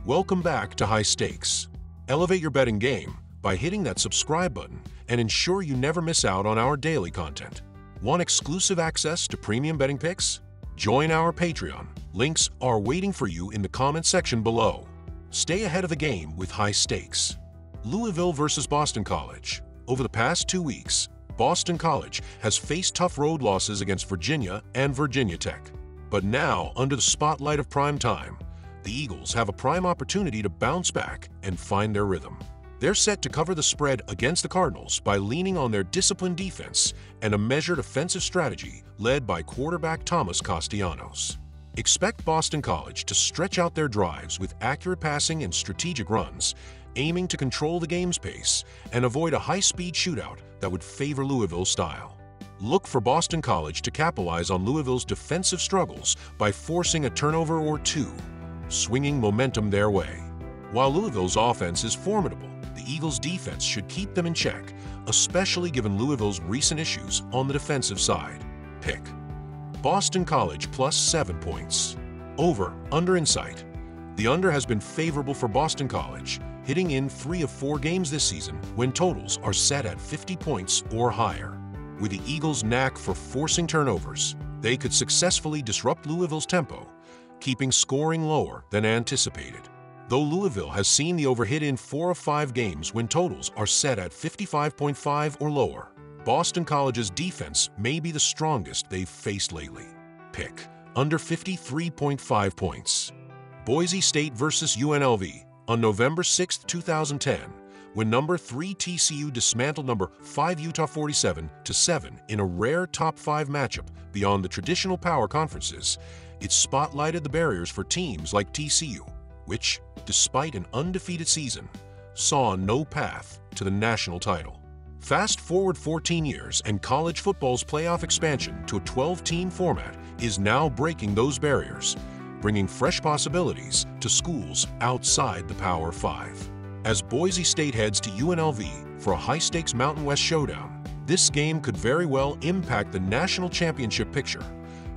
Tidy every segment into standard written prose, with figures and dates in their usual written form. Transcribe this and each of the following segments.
Welcome back to High Stakes. Elevate your betting game by hitting that subscribe button and ensure you never miss out on our daily content. Want exclusive access to premium betting picks? Join our Patreon. Links are waiting for you in the comment section below. Stay ahead of the game with High Stakes. Louisville versus Boston College. Over the past 2 weeks, Boston College has faced tough road losses against Virginia and Virginia Tech. But now, under the spotlight of prime time, the Eagles have a prime opportunity to bounce back and find their rhythm. They're set to cover the spread against the Cardinals by leaning on their disciplined defense and a measured offensive strategy led by quarterback Thomas Castellanos. Expect Boston College to stretch out their drives with accurate passing and strategic runs, aiming to control the game's pace and avoid a high-speed shootout that would favor Louisville's style. Look for Boston College to capitalize on Louisville's defensive struggles by forcing a turnover or two, swinging momentum their way. While Louisville's offense is formidable, the Eagles' defense should keep them in check, especially given Louisville's recent issues on the defensive side. Pick Boston College plus 7 points. Over, under insight. The under has been favorable for Boston College, hitting in 3 of 4 games this season when totals are set at 50 points or higher. With the Eagles' knack for forcing turnovers, they could successfully disrupt Louisville's tempo, keeping scoring lower than anticipated. Though Louisville has seen the over hit in 4 of 5 games when totals are set at 55.5 or lower, Boston College's defense may be the strongest they've faced lately. Pick under 53.5 points. Boise State versus UNLV on November 6, 2010, when number 3 TCU dismantled number 5 Utah 47-7 in a rare top 5 matchup beyond the traditional power conferences. It spotlighted the barriers for teams like TCU, which, despite an undefeated season, saw no path to the national title. Fast forward 14 years and college football's playoff expansion to a 12-team format is now breaking those barriers, bringing fresh possibilities to schools outside the Power 5. As Boise State heads to UNLV for a high-stakes Mountain West showdown, this game could very well impact the national championship picture,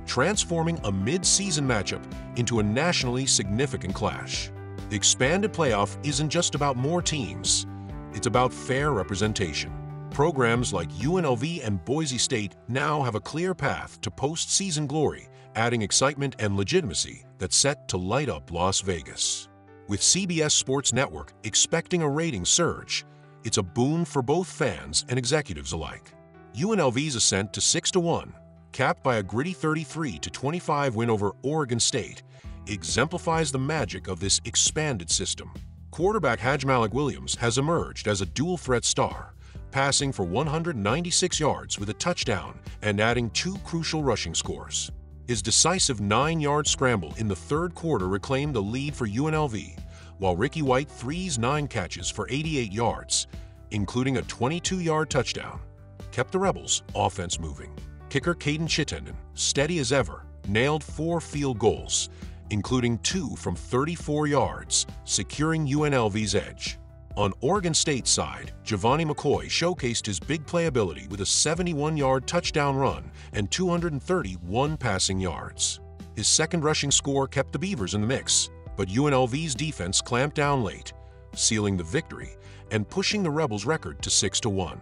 transforming a mid-season matchup into a nationally significant clash. The expanded playoff isn't just about more teams, it's about fair representation. Programs like UNLV and Boise State now have a clear path to postseason glory, adding excitement and legitimacy that's set to light up Las Vegas. With CBS Sports Network expecting a ratings surge, it's a boon for both fans and executives alike. UNLV's ascent to 6-1, capped by a gritty 33-25 win over Oregon State, exemplifies the magic of this expanded system. Quarterback Hajmalik Williams has emerged as a dual-threat star, passing for 196 yards with a touchdown and adding 2 crucial rushing scores. His decisive 9-yard scramble in the third quarter reclaimed the lead for UNLV, while Ricky White threes 9 catches for 88 yards, including a 22-yard touchdown, kept the Rebels' offense moving. Kicker Caden Chittenden, steady as ever, nailed 4 field goals, including 2 from 34 yards, securing UNLV's edge. On Oregon State's side, Giovanni McCoy showcased his big playability with a 71-yard touchdown run and 231 passing yards. His second rushing score kept the Beavers in the mix, but UNLV's defense clamped down late, sealing the victory and pushing the Rebels' record to 6-1.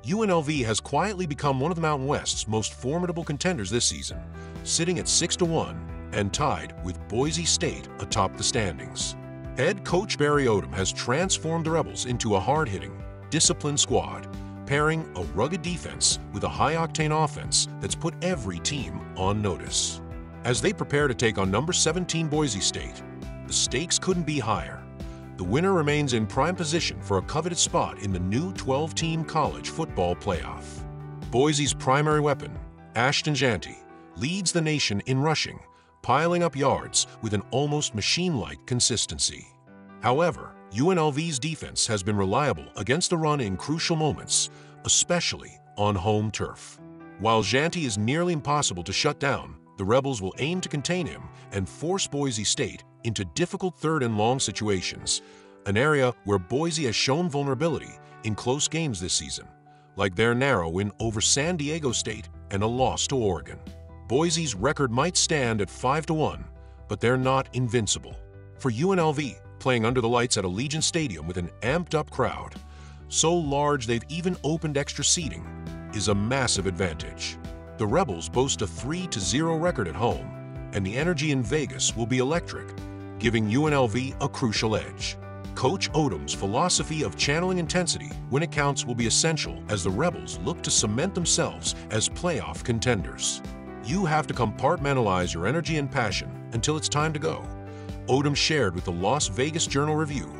UNLV has quietly become one of the Mountain West's most formidable contenders this season, sitting at 6-1 and tied with Boise State atop the standings. Head coach Barry Odom has transformed the Rebels into a hard-hitting, disciplined squad, pairing a rugged defense with a high-octane offense that's put every team on notice. As they prepare to take on number 17 Boise State, the stakes couldn't be higher. The winner remains in prime position for a coveted spot in the new 12-team college football playoff. Boise's primary weapon, Ashton Jeanty, leads the nation in rushing, piling up yards with an almost machine-like consistency. However, UNLV's defense has been reliable against the run in crucial moments, especially on home turf. While Jeanty is nearly impossible to shut down, the Rebels will aim to contain him and force Boise State into difficult third and long situations, an area where Boise has shown vulnerability in close games this season, like their narrow win over San Diego State and a loss to Oregon. Boise's record might stand at 5-1, but they're not invincible. For UNLV, playing under the lights at Allegiant Stadium with an amped-up crowd, so large they've even opened extra seating, is a massive advantage. The Rebels boast a 3-0 record at home, and the energy in Vegas will be electric, giving UNLV a crucial edge. Coach Odom's philosophy of channeling intensity when it counts will be essential as the Rebels look to cement themselves as playoff contenders. You have to compartmentalize your energy and passion until it's time to go, Odom shared with the Las Vegas Journal-Review,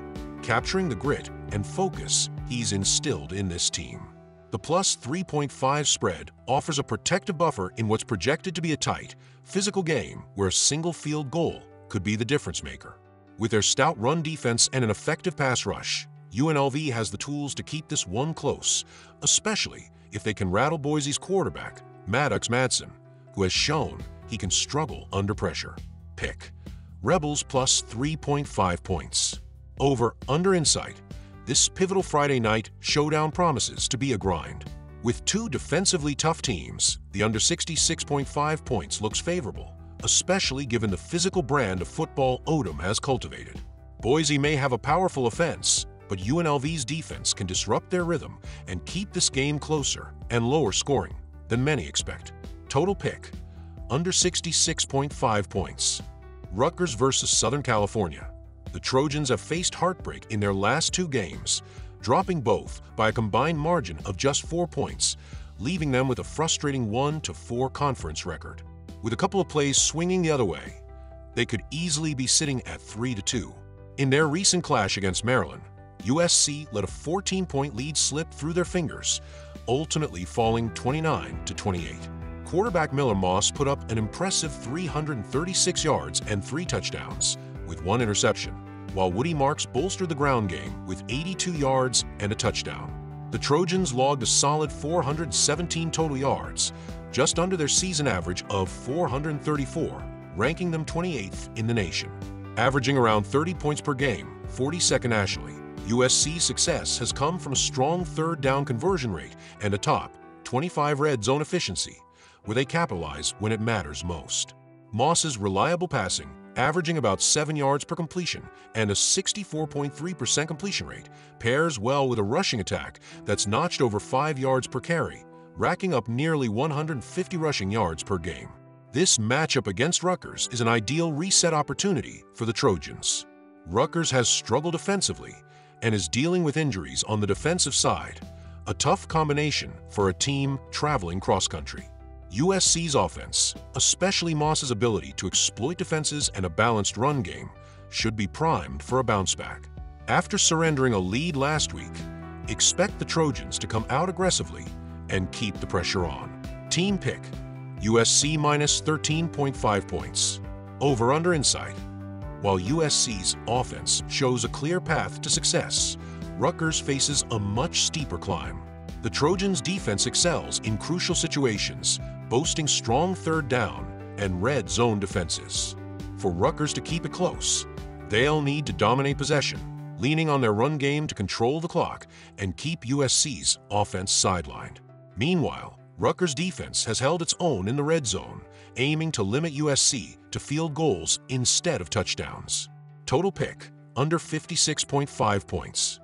capturing the grit and focus he's instilled in this team. The plus 3.5 spread offers a protective buffer in what's projected to be a tight, physical game where a single field goal could be the difference maker. With their stout run defense and an effective pass rush, UNLV has the tools to keep this one close, especially if they can rattle Boise's quarterback, Maddox Madsen, who has shown he can struggle under pressure. Pick Rebels plus 3.5 points. Over/under insight. This pivotal Friday night showdown promises to be a grind. With two defensively tough teams, the under 66.5 points looks favorable, especially given the physical brand of football Odom has cultivated. Boise may have a powerful offense, but UNLV's defense can disrupt their rhythm and keep this game closer and lower scoring than many expect. Total pick, under 66.5 points. Rutgers versus Southern California. The Trojans have faced heartbreak in their last two games, dropping both by a combined margin of just 4 points, leaving them with a frustrating 1-4 conference record. With a couple of plays swinging the other way, they could easily be sitting at 3-2. In their recent clash against Maryland, USC let a 14-point lead slip through their fingers, ultimately falling 29-28. Quarterback Miller Moss put up an impressive 336 yards and 3 touchdowns, with 1 interception, while Woody Marks bolstered the ground game with 82 yards and a touchdown. The Trojans logged a solid 417 total yards, just under their season average of 434, ranking them 28th in the nation. Averaging around 30 points per game, 42nd nationally, USC's success has come from a strong third down conversion rate and a top 25 red zone efficiency, where they capitalize when it matters most. Moss's reliable passing, averaging about 7 yards per completion and a 64.3% completion rate, pairs well with a rushing attack that's notched over 5 yards per carry, racking up nearly 150 rushing yards per game. This matchup against Rutgers is an ideal reset opportunity for the Trojans. Rutgers has struggled offensively and is dealing with injuries on the defensive side, a tough combination for a team traveling cross-country. USC's offense, especially Moss's ability to exploit defenses and a balanced run game, should be primed for a bounce back. After surrendering a lead last week, expect the Trojans to come out aggressively and keep the pressure on. Team pick, USC minus 13.5 points. Over/under insight. While USC's offense shows a clear path to success, Rutgers faces a much steeper climb. The Trojans' defense excels in crucial situations, boasting strong third down and red zone defenses. For Rutgers to keep it close, they'll need to dominate possession, leaning on their run game to control the clock and keep USC's offense sidelined. Meanwhile, Rutgers' defense has held its own in the red zone, aiming to limit USC to field goals instead of touchdowns. Total pick, under 56.5 points.